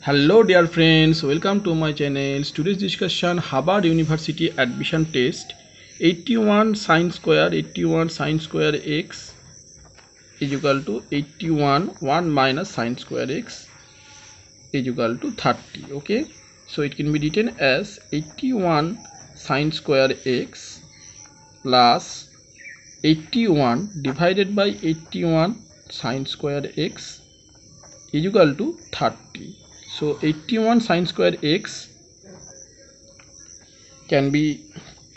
Hello dear friends, welcome to my channel. Today's discussion Harvard University admission test. 81 sine square x is equal to 81 1 minus sine square x is equal to 30. Okay, so it can be written as 81 sine square x plus 81 divided by 81 sine square x is equal to 30. So 81 sine square x can be,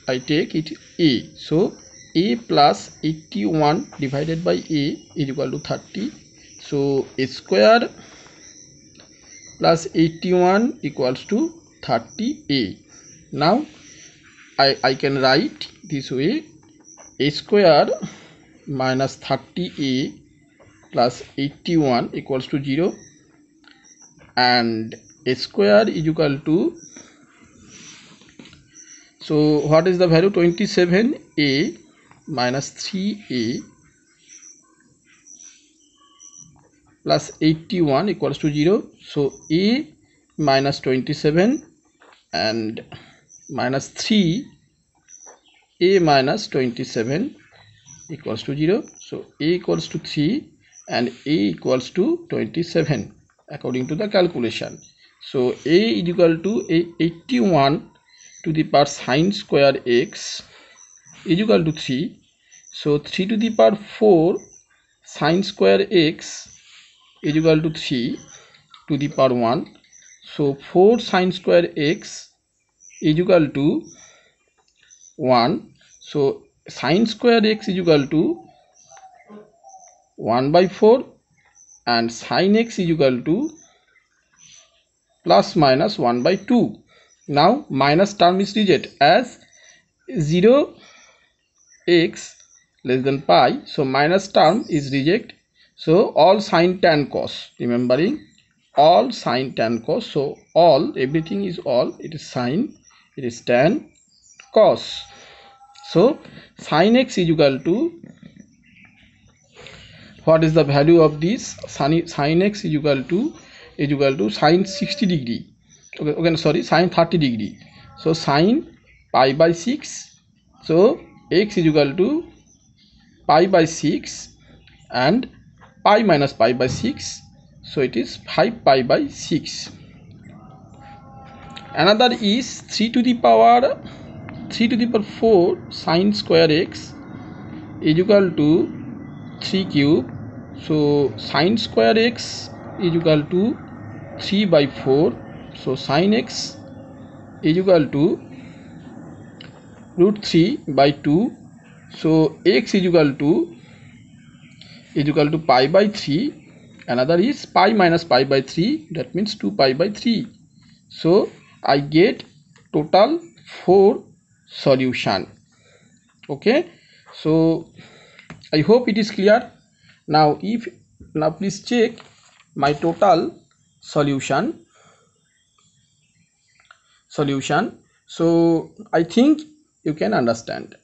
I take it a. So a plus 81 divided by a is equal to 30. So a square plus 81 equals to 30a. Now I can write this way: a square minus 30a plus 81 equals to 0, and a square is equal to, so what is the value? 27a minus 3a plus 81 equals to 0. So a minus 27 and minus 3, a minus 27 equals to 0. So a equals to 3 and a equals to 27 according to the calculation. So a is equal to 81 to the power sine square x is equal to 3. So 3 to the power 4 sine square x is equal to 3 to the power 1. So 4 sine square x is equal to 1. So sine square x is equal to 1 by 4 and sine x is equal to plus minus 1 by 2. Now minus term is rejected as 0 x less than pi, so minus term is rejected. So all sine tan cos, remembering all sine tan cos, so all, everything is all, it is sine, it is tan, cos. So sine x is equal to, what is the value of this? Sine x is equal to sine 60 degree. Okay, sorry, sine 30 degree. So sine pi by 6. So x is equal to pi by 6 and pi minus pi by 6. So it is 5 pi by 6. Another is 3 to the power 4 sine square x is equal to 3 cube. So sine square x is equal to 3 by 4. So sine x is equal to root 3 by 2. So x is equal to pi by 3. Another is pi minus pi by 3, that means 2 pi by 3. So I get total 4 solution. Okay, so I hope it is clear. Now please check my total solution. So I think you can understand.